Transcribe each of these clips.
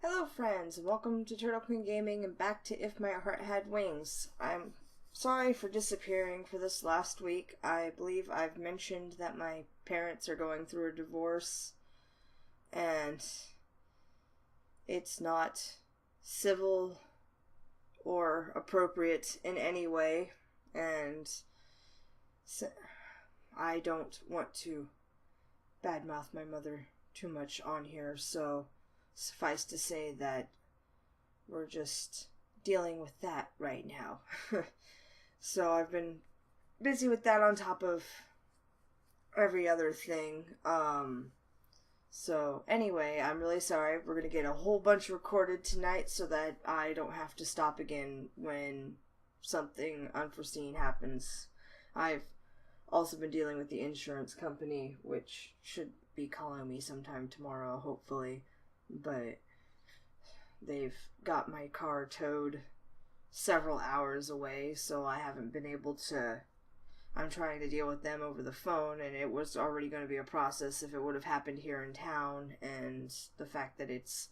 Hello friends, and welcome to TurtleQueenGaming and back to If My Heart Had Wings. I'm sorry for disappearing for this last week. I believe I've mentioned that my parents are going through a divorce and it's not civil or appropriate in any way, and I don't want to badmouth my mother too much on here, so suffice to say that we're just dealing with that right now. So I've been busy with that on top of every other thing. So anyway, I'm really sorry. We're gonna get a whole bunch recorded tonight so that I don't have to stop again when something unforeseen happens. I've also been dealing with the insurance company, which should be calling me sometime tomorrow, hopefully. But they've got my car towed several hours away, so I haven't been able to. I'm trying to deal with them over the phone, and it was already going to be a process if it would have happened here in town, and the fact that it's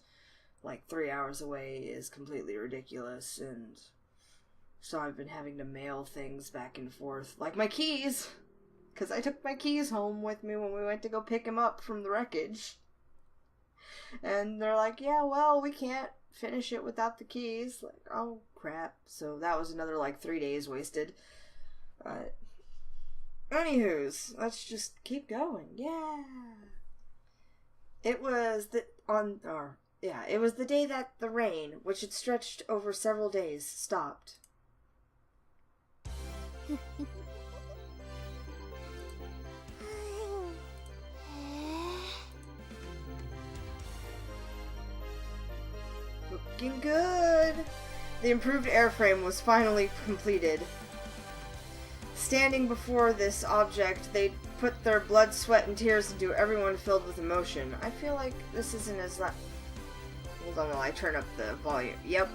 like 3 hours away is completely ridiculous, and so I've been having to mail things back and forth, like my keys, because I took my keys home with me when we went to go pick them up from the wreckage. And they're like, yeah, well, we can't finish it without the keys. Like, oh, crap. So that was another, 3 days wasted. Anywho's, let's just keep going. Yeah. It was the day that the rain, which had stretched over several days, stopped. Looking good! The improved airframe was finally completed. Standing before this object, they put their blood, sweat, and tears into everyone filled with emotion. I feel like this isn't as Hold on while I turn up the volume. Yep.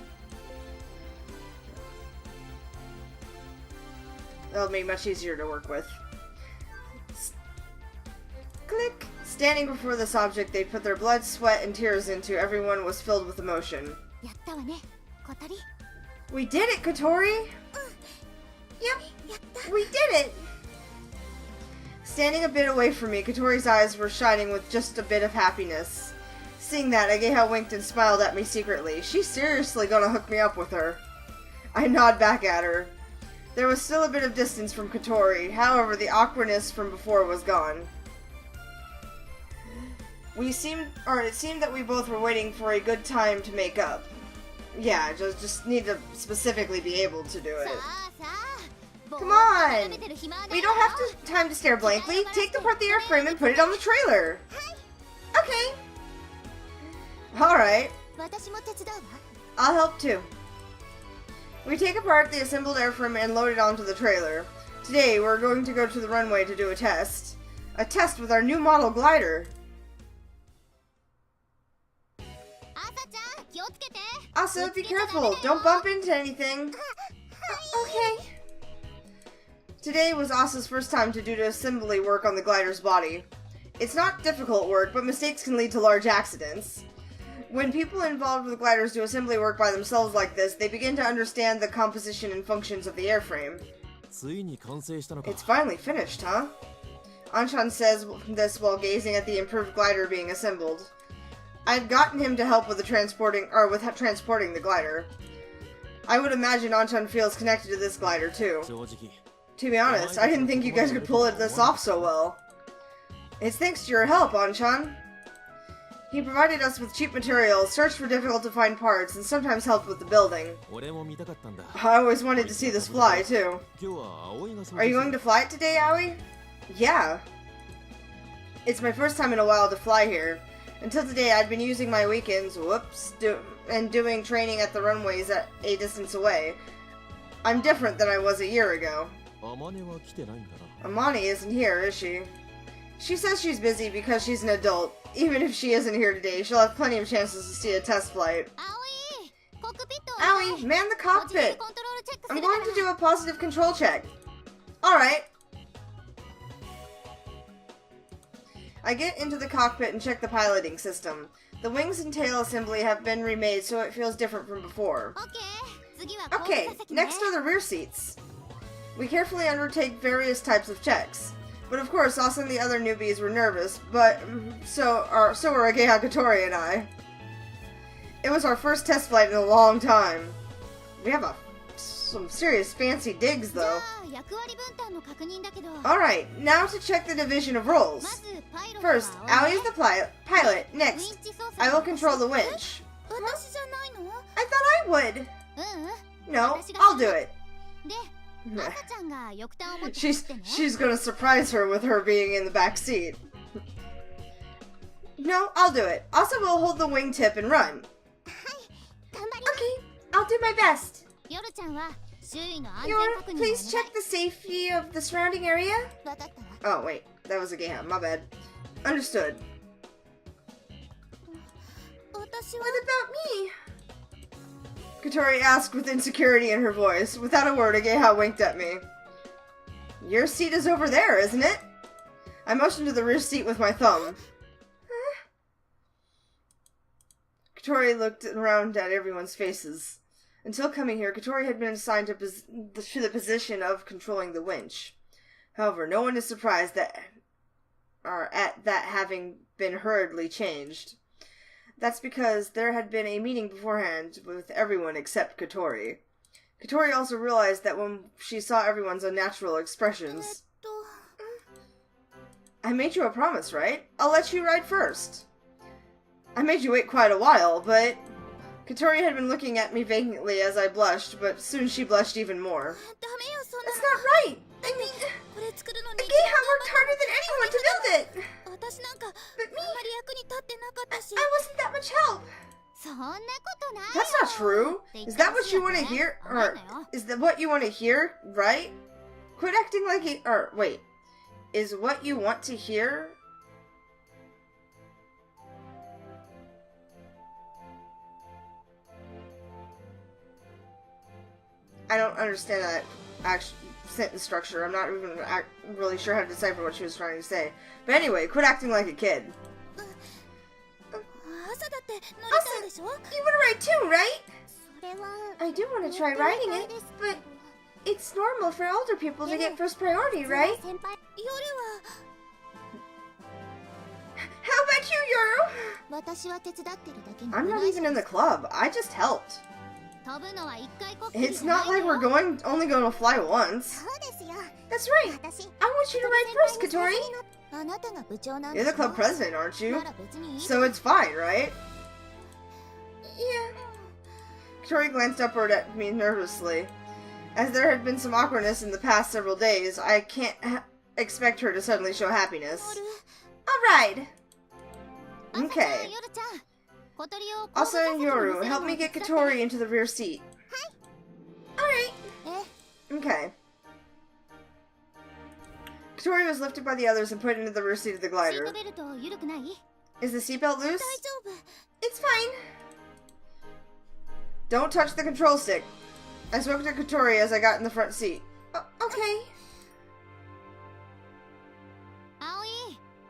That'll be much easier to work with. Click! Standing before this object, they put their blood, sweat, and tears into. Everyone was filled with emotion. We did it, Kotori! Yep, we did it! Standing a bit away from me, Kotori's eyes were shining with just a bit of happiness. Seeing that, Ageha winked and smiled at me secretly. She's seriously gonna hook me up with her. I nod back at her. There was still a bit of distance from Kotori, however, the awkwardness from before was gone. It seemed that we both were waiting for a good time to make up. Yeah, just need to specifically be able to do it. Come on! We don't have time to stare blankly. Take apart the airframe and put it on the trailer. Okay. Alright. I'll help too. We take apart the assembled airframe and load it onto the trailer. Today, we're going to go to the runway to do a test. A test with our new model glider. Asa, be careful! Don't bump into anything! Okay. Today was Asa's first time to do assembly work on the glider's body. It's not difficult work, but mistakes can lead to large accidents. When people involved with gliders do assembly work by themselves like this, they begin to understand the composition and functions of the airframe. It's finally finished, huh? Anshan says this while gazing at the improved glider being assembled. I've gotten him to help with transporting the glider. I would imagine Anshan feels connected to this glider too. To be honest, I didn't think you guys could pull this off so well. It's thanks to your help, Anshan. He provided us with cheap materials, searched for difficult to find parts, and sometimes helped with the building. I always wanted to see this fly too. Are you going to fly it today, Aoi? Yeah. It's my first time in a while to fly here. Until today, I'd been using my weekends, and doing training at the runways at a distance away. I'm different than I was a year ago. Amani isn't here, is she? She says she's busy because she's an adult. Even if she isn't here today, she'll have plenty of chances to see a test flight. Aoi, man the cockpit! I'm going to do a positive control check. Alright. I get into the cockpit and check the piloting system. The wings and tail assembly have been remade so it feels different from before. Okay, next are the rear seats. We carefully undertake various types of checks. But of course, Asa and the other newbies were nervous, but so were Ageha, Katori, and I. It was our first test flight in a long time. We have some serious fancy digs, though. Alright, now to check the division of roles. First, Aoi is the pilot. Next, I will control the winch. I thought I would. No, I'll do it. She's gonna surprise her with her being in the back seat. No, I'll do it. Asa will hold the wingtip and run. Okay, I'll do my best. Yoru, please check the safety of the surrounding area. Oh, wait. That was a game. My bad. Understood. What about me? Katori asked with insecurity in her voice. Without a word, Ageha winked at me. Your seat is over there, isn't it? I motioned to the rear seat with my thumb. Katori looked around at everyone's faces. Until coming here, Katori had been assigned to the position of controlling the winch. However, no one is surprised at that having been hurriedly changed. That's because there had been a meeting beforehand with everyone except Katori. Katori also realized that when she saw everyone's unnatural expressions. I made you a promise, right? I'll let you ride first. I made you wait quite a while, but... Katori had been looking at me vacantly as I blushed, but soon she blushed even more. That's not right! I mean, Ageha worked harder than anyone to build it! But me, I wasn't that much help. That's not true. Is that what you want to hear? Or, is that what you want to hear, right? Quit acting like it, or, wait. Is what you want to hear? I don't understand that actual sentence structure. I'm not even really sure how to decipher what she was trying to say. But anyway, quit acting like a kid. Asa, you want to ride too, right? I do want to try riding it, but it's normal for older people to get first priority, right? How about you, Yoru? I'm not even in the club. I just helped. It's not like we're only going to fly once. That's right. I want you to ride first, Katori. You're the club president, aren't you? So it's fine, right? Yeah. Katori glanced upward at me nervously. As there had been some awkwardness in the past several days, I can't expect her to suddenly show happiness. I'll ride. Okay. Asa and Yoru, help me get Katori into the rear seat. Alright. Okay. Katori was lifted by the others and put into the rear seat of the glider. Is the seatbelt loose? It's fine. Don't touch the control stick. I spoke to Katori as I got in the front seat. Okay.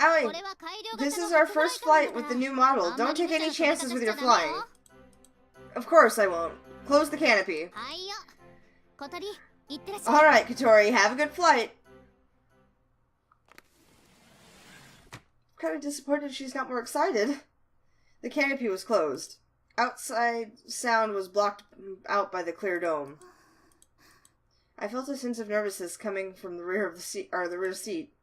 Aoi, this is our first flight with the new model. Don't take any chances with your flying. Of course I won't. Close the canopy. Alright, Katori, have a good flight. I'm kind of disappointed she's not more excited. The canopy was closed. Outside sound was blocked out by the clear dome. I felt a sense of nervousness coming from the rear of the seat, or the rear seat.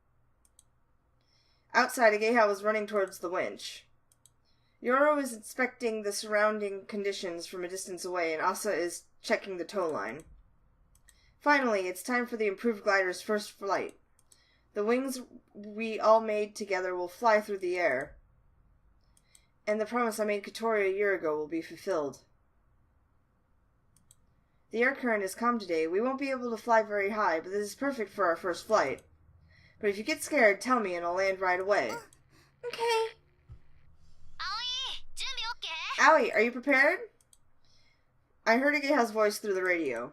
Outside, Ageha was running towards the winch. Yoru is inspecting the surrounding conditions from a distance away, and Asa is checking the tow line. Finally, it's time for the improved glider's first flight. The wings we all made together will fly through the air. And the promise I made Katori a year ago will be fulfilled. The air current is calm today. We won't be able to fly very high, but this is perfect for our first flight. But if you get scared, tell me and I'll land right away. Okay. Aoi, are you prepared? I heard Ageha's voice through the radio.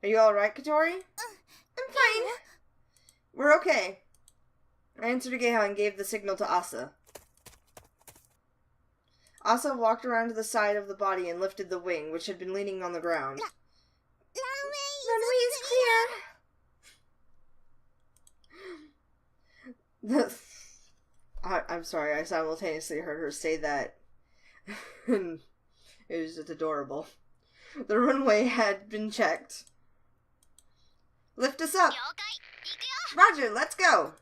Are you alright, Katori? I'm fine. We're okay. I answered Ageha and gave the signal to Asa. Asa walked around to the side of the body and lifted the wing, which had been leaning on the ground. Runway is clear! I'm sorry, I simultaneously heard her say that. And it was just adorable. The runway had been checked. Lift us up! Roger, let's go!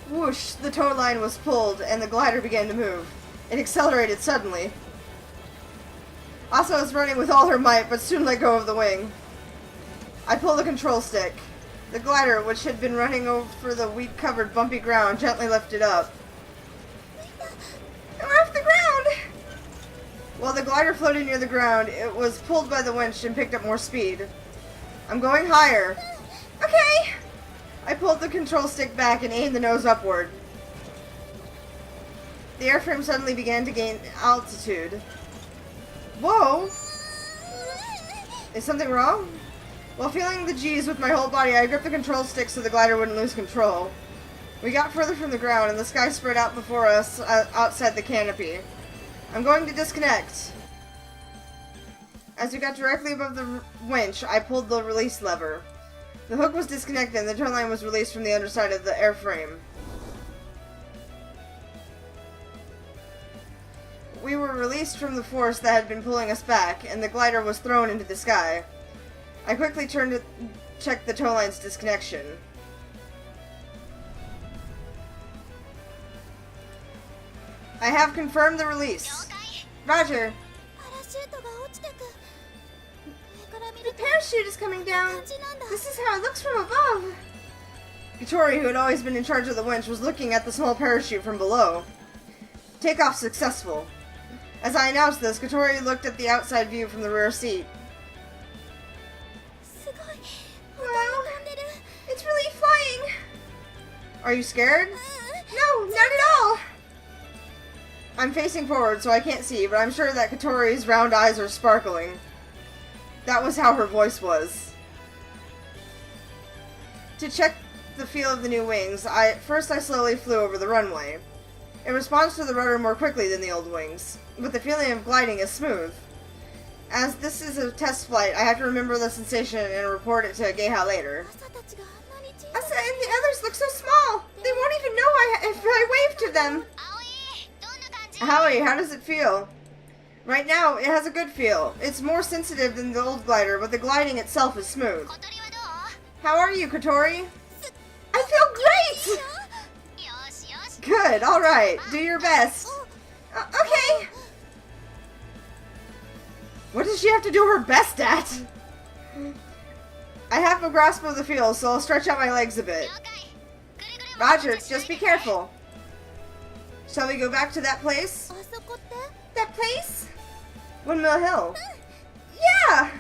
Whoosh, the tow line was pulled, and the glider began to move. It accelerated suddenly. Asa was running with all her might, but soon let go of the wing. I pulled the control stick. The glider, which had been running over the weed-covered bumpy ground, gently lifted up. We're off the ground! While the glider floated near the ground, it was pulled by the winch and picked up more speed. I'm going higher. Okay! I pulled the control stick back and aimed the nose upward. The airframe suddenly began to gain altitude. Whoa! Is something wrong? While feeling the G's with my whole body, I gripped the control stick so the glider wouldn't lose control. We got further from the ground, and the sky spread out before us outside the canopy. I'm going to disconnect. As we got directly above the winch, I pulled the release lever. The hook was disconnected, and the tow line was released from the underside of the airframe. We were released from the force that had been pulling us back, and the glider was thrown into the sky. I quickly turned to check the tow line's disconnection. I have confirmed the release. Roger. The parachute is coming down. This is how it looks from above. Katori, who had always been in charge of the winch, was looking at the small parachute from below. Takeoff successful. As I announced this, Katori looked at the outside view from the rear seat. Wow, it's really flying. Are you scared? No, not at all. I'm facing forward, so I can't see, but I'm sure that Katori's round eyes are sparkling. That was how her voice was. To check the feel of the new wings, first I slowly flew over the runway. It responds to the rudder more quickly than the old wings, but the feeling of gliding is smooth. As this is a test flight, I have to remember the sensation and report it to Geha later. Asa and the others look so small! They won't even know if I waved to them! Howie, how does it feel? Right now, it has a good feel. It's more sensitive than the old glider, but the gliding itself is smooth. How are you, Katori? I feel great! Good, alright. Do your best. Okay! What does she have to do her best at? I have a grasp of the feel, so I'll stretch out my legs a bit. Roger, just be careful. Shall we go back to that place? That place? Windmill Hill. Yeah!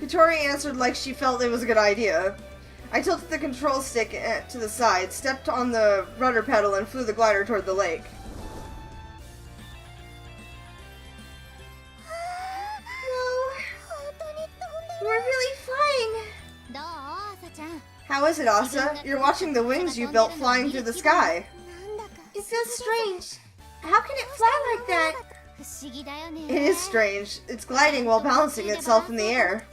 Katori answered like she felt it was a good idea. I tilted the control stick to the side, stepped on the rudder pedal, and flew the glider toward the lake. We're really flying! How is it, Asa? You're watching the wings you built flying through the sky. It feels strange. How can it fly like that? It is strange. It's gliding while balancing itself in the air.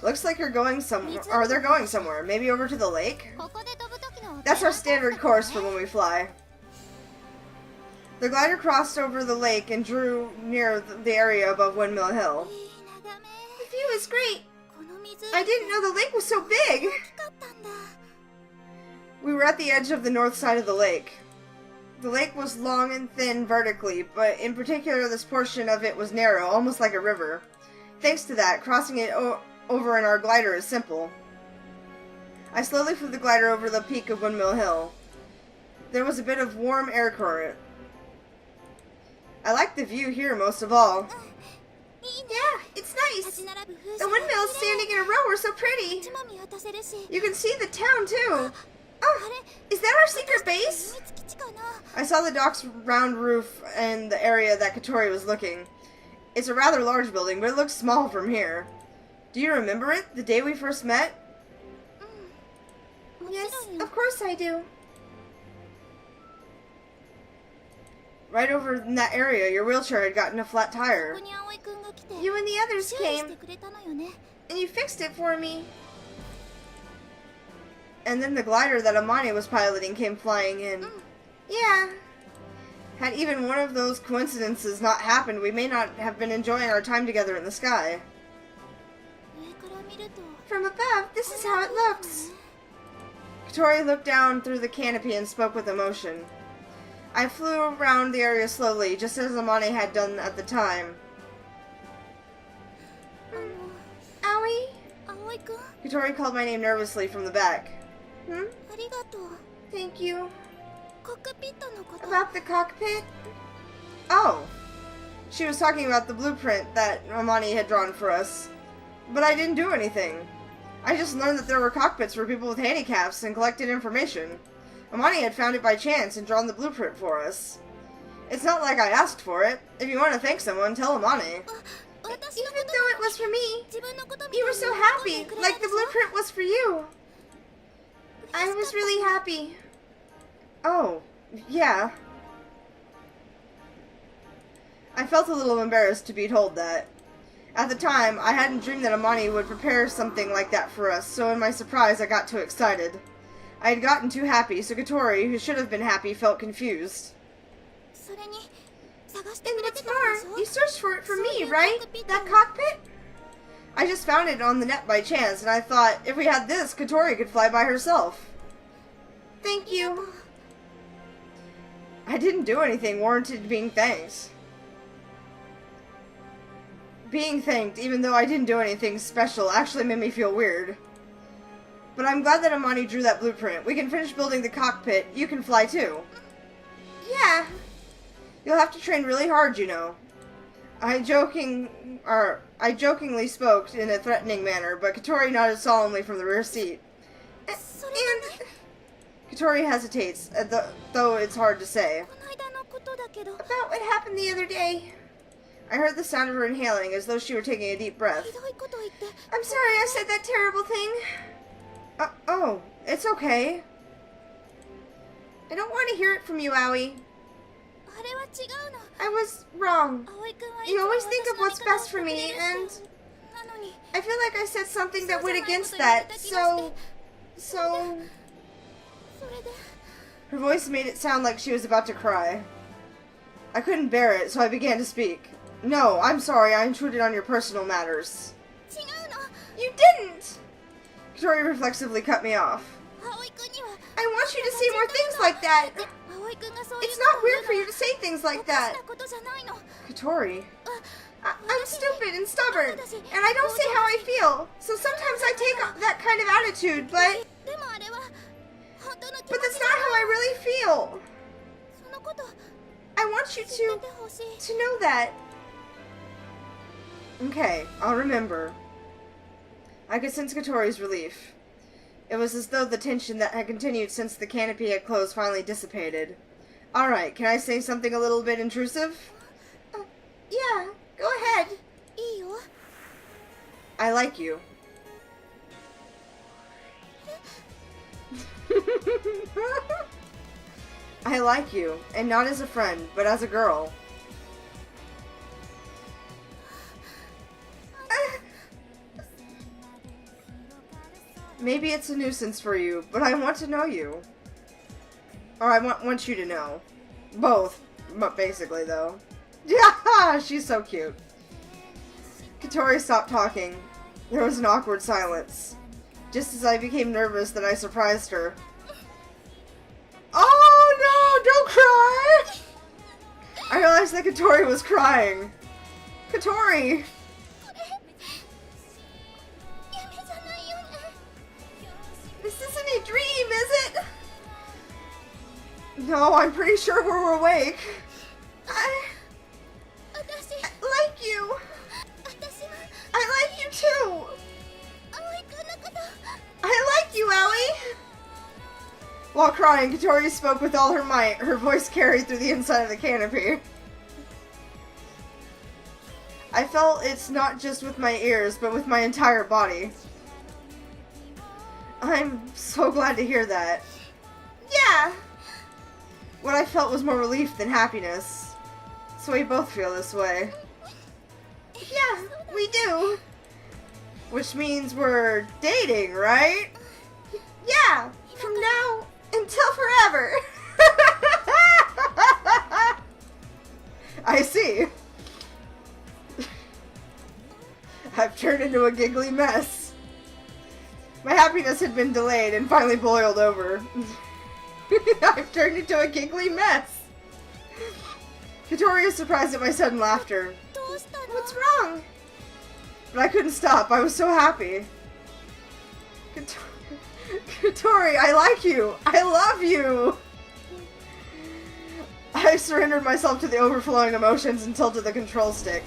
Looks like you're going somewhere, or they're going somewhere. Maybe over to the lake? That's our standard course for when we fly. The glider crossed over the lake and drew near the area above Windmill Hill. The view is great. I didn't know the lake was so big. We were at the edge of the north side of the lake. The lake was long and thin vertically, but in particular this portion of it was narrow, almost like a river. Thanks to that, crossing it over in our glider is simple. I slowly flew the glider over the peak of Windmill Hill. There was a bit of warm air current. I like the view here most of all. Yeah, it's nice. The windmills standing in a row are so pretty. You can see the town too. Oh, is that our secret base? I saw the dock's round roof and the area that Katori was looking. It's a rather large building, but it looks small from here. Do you remember it? The day we first met? Yes, of course I do. Right over in that area, your wheelchair had gotten a flat tire. You and the others came, and you fixed it for me. And then the glider that Amani was piloting came flying in. Yeah. Had even one of those coincidences not happened, we may not have been enjoying our time together in the sky. From above, this is how it looks. Katori looked down through the canopy and spoke with emotion. I flew around the area slowly, just as Amani had done at the time. Aoi? Katori called my name nervously from the back. Thank you. About the cockpit? Oh. She was talking about the blueprint that Amani had drawn for us. But I didn't do anything. I just learned that there were cockpits for people with handicaps and collected information. Amani had found it by chance and drawn the blueprint for us. It's not like I asked for it. If you want to thank someone, tell Amani. Even though it was for me, you were so happy, like the blueprint was for you. I was really happy. Oh, yeah. I felt a little embarrassed to be told that. At the time, I hadn't dreamed that Amani would prepare something like that for us, so in my surprise I got too excited. I had gotten too happy, so Katori, who should have been happy, felt confused. And what's more, you searched for it for me, right? That cockpit? I just found it on the net by chance, and I thought, if we had this, Katori could fly by herself. Thank you. I didn't do anything warranted being thanked. Being thanked, even though I didn't do anything special, actually made me feel weird. But I'm glad that Amani drew that blueprint. We can finish building the cockpit. You can fly too. Yeah. You'll have to train really hard, you know. I jokingly spoke in a threatening manner, but Katori nodded solemnly from the rear seat. And Katori hesitates, though it's hard to say. About what happened the other day. I heard the sound of her inhaling, as though she were taking a deep breath. I'm sorry I said that terrible thing. Oh, it's okay. I don't want to hear it from you, Aoi. I was wrong. You always think of what's best for me, and I feel like I said something that went against that, so... Her voice made it sound like she was about to cry. I couldn't bear it, so I began to speak. No, I'm sorry, I intruded on your personal matters. You didn't! Katori reflexively cut me off. I want you to say more things like that. It's not weird for you to say things like that. Katori, I'm stupid and stubborn, and I don't say how I feel, so sometimes I take that kind of attitude, but that's not how I really feel. I want you to know that. Okay, I'll remember. I could sense Katori's relief. It was as though the tension that had continued since the canopy had closed finally dissipated. Alright, can I say something a little bit intrusive? Yeah, go ahead. I like you. I like you, and not as a friend, but as a girl. Maybe it's a nuisance for you, but I want to know you. Or I want you to know. Both, but basically though. Yeah, she's so cute. Katori stopped talking. There was an awkward silence. Just as I became nervous that I surprised her. Oh no, don't cry! I realized that Katori was crying. Katori! This isn't a dream, is it? No, I'm pretty sure we're awake. I like you. I like you too. I like you, Aoi. While crying, Katori spoke with all her might. Her voice carried through the inside of the canopy. I felt it's not just with my ears, but with my entire body. I'm so glad to hear that. Yeah! What I felt was more relief than happiness. So we both feel this way. Yeah, we do. Which means we're dating, right? Yeah, from now until forever. I see. I've turned into a giggly mess. My happiness had been delayed and finally boiled over. I've turned into a giggly mess. Katori is surprised at my sudden laughter. What's wrong? But I couldn't stop. I was so happy. Katori, I like you. I love you. I surrendered myself to the overflowing emotions and tilted the control stick.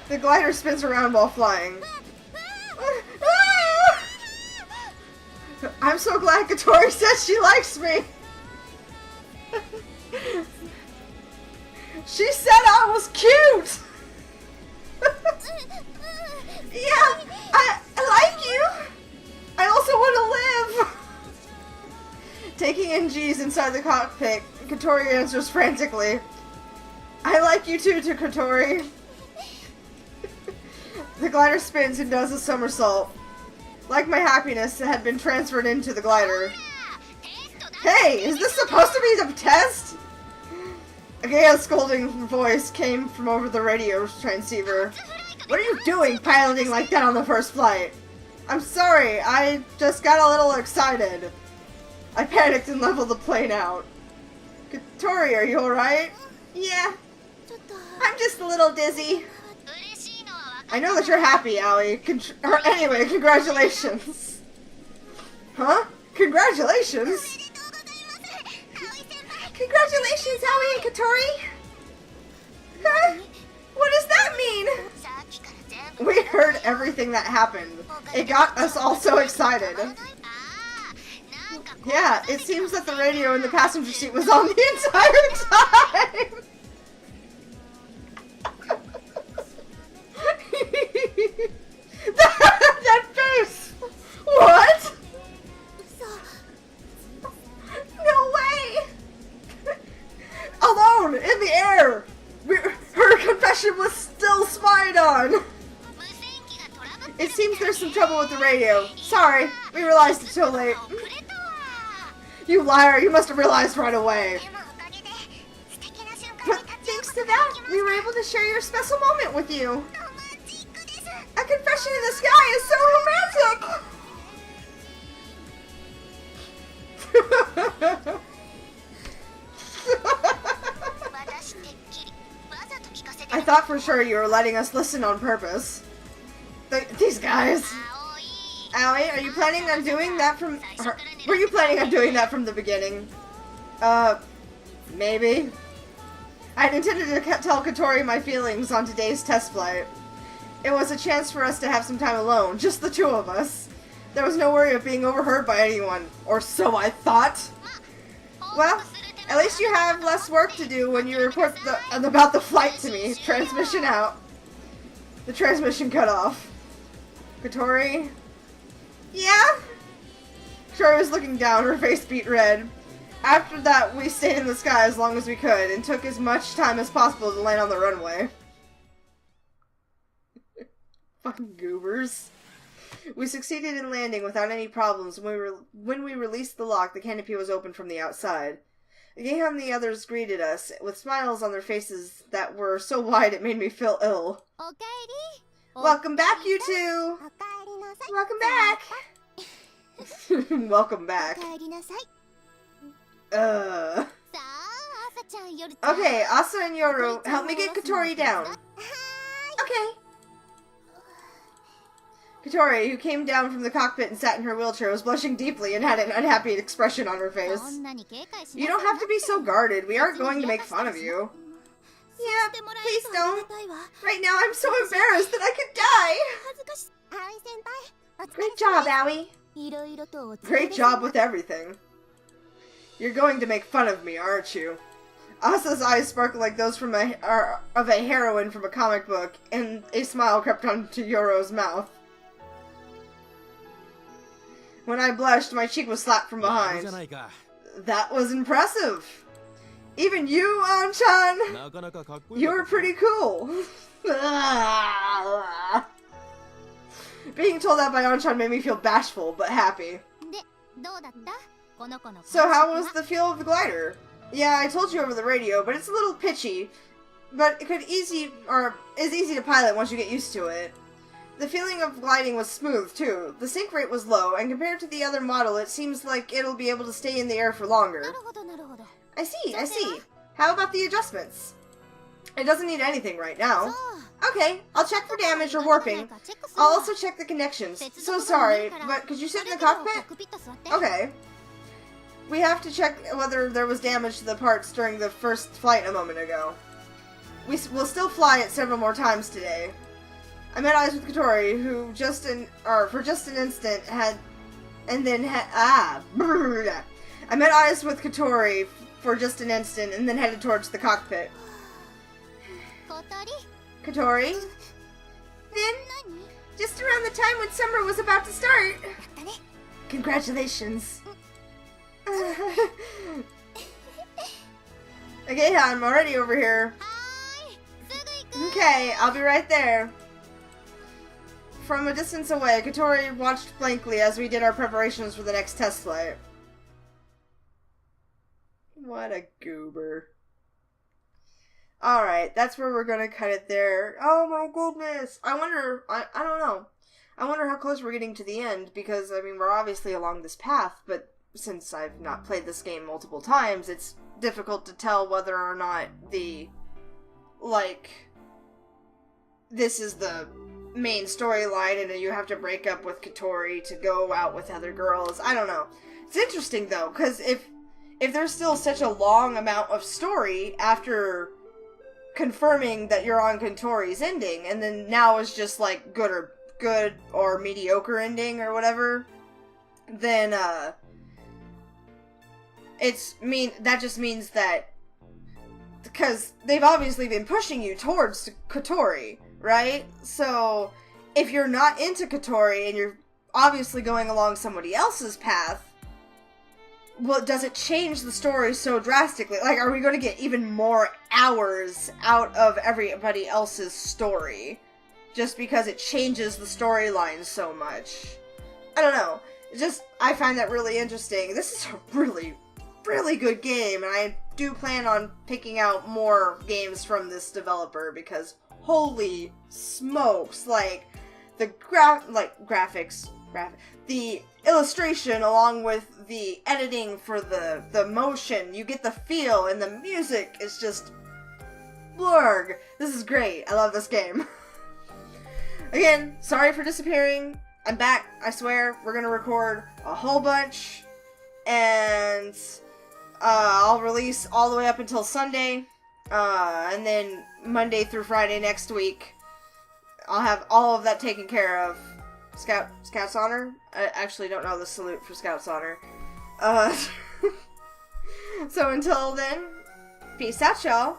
The glider spins around while flying. I'm so glad Katori says she likes me. She said I was cute. Yeah, I like you. I also want to live. Taking in G's inside the cockpit, Katori answers frantically. I like you too, Katori. The glider spins and does a somersault. Like my happiness, it had been transferred into the glider. Hey, is this supposed to be the test? A gay scolding voice came from over the radio transceiver. What are you doing piloting like that on the first flight? I'm sorry, I just got a little excited. I panicked and leveled the plane out. Katori, are you alright? Yeah. I'm just a little dizzy. I know that you're happy, Aoi. Anyway, congratulations. Huh? Congratulations? Congratulations, Aoi and Katori! Huh? What does that mean? We heard everything that happened. It got us all so excited. Yeah, it seems that the radio in the passenger seat was on the entire time! That face! What? No way! Alone, in the air! Her confession was still spied on! It seems there's some trouble with the radio. Sorry, we realized it so late. You liar, you must have realized right away. But thanks to that, we were able to share your special moment with you. A confession in the sky is so romantic! I thought for sure you were letting us listen on purpose. These guys. Aoi, are you planning on doing that from... Were you planning on doing that from the beginning? Maybe. I'd intended to tell Katori my feelings on today's test flight. It was a chance for us to have some time alone, just the two of us. There was no worry of being overheard by anyone, or so I thought. Well, at least you have less work to do when you report about the flight to me. Transmission out. The transmission cut off. Katori? Yeah? Katori was looking down, her face beat red. After that, we stayed in the sky as long as we could, and took as much time as possible to land on the runway. Fucking goobers. We succeeded in landing without any problems. When we released the lock, the canopy was open from the outside. Geha and the others greeted us, with smiles on their faces that were so wide it made me feel ill. Welcome back, you two! Welcome back! Welcome back. Okay, Asa and Yoru, help me get Katori down. Okay. Katori, who came down from the cockpit and sat in her wheelchair, was blushing deeply and had an unhappy expression on her face. You don't have to be so guarded. We aren't going to make fun of you. Yeah, please don't. Right now I'm so embarrassed that I could die. Great job, Aoi. Great job with everything. You're going to make fun of me, aren't you? Asa's eyes sparkled like those from of a heroine from a comic book, and a smile crept onto Yoro's mouth. When I blushed, my cheek was slapped from behind. That was impressive. Even you, An-chan, you were pretty cool. Being told that by An-chan made me feel bashful, but happy. So how was the feel of the glider? Yeah, I told you over the radio, but it's a little pitchy. But it is easy to pilot once you get used to it. The feeling of gliding was smooth, too. The sink rate was low, and compared to the other model, it seems like it'll be able to stay in the air for longer. I see. How about the adjustments? It doesn't need anything right now. Okay, I'll check for damage or warping. I'll also check the connections. So sorry, but could you sit in the cockpit? Okay. We have to check whether there was damage to the parts during the first flight a moment ago. We'll still fly it several more times today. I met eyes with Katori, who for just an instant I met eyes with Katori for just an instant and then headed towards the cockpit. Katori? Then, just around the time when summer was about to start. Congratulations. Okay, I'm already over here. Okay, I'll be right there. From a distance away, Katori watched blankly as we did our preparations for the next test flight. What a goober. Alright, that's where we're gonna cut it there. Oh my goodness! I don't know. I wonder how close we're getting to the end, because, I mean, we're obviously along this path, but since I've not played this game multiple times, it's difficult to tell whether or not this is the main storyline and you have to break up with Katori to go out with other girls. I don't know. It's interesting, though, because if there's still such a long amount of story after confirming that you're on Katori's ending, and then now it's just, like, good or mediocre ending or whatever, then, that just means that, because they've obviously been pushing you towards Katori, right? So, if you're not into Katori and you're obviously going along somebody else's path, well, does it change the story so drastically? Like, are we going to get even more hours out of everybody else's story just because it changes the storyline so much? I don't know. I find that really interesting. This is a really, really good game, and I do plan on picking out more games from this developer because holy smokes, like the graphics, the illustration along with the editing for the motion, you get the feel, and the music is just blurg. This is great. I love this game. Again, sorry for disappearing. I'm back, I swear. We're gonna record a whole bunch, and I'll release all the way up until Sunday, and then Monday through Friday next week, I'll have all of that taken care of. Scout's Honor? I actually don't know the salute for Scout's Honor. So until then, peace out, y'all.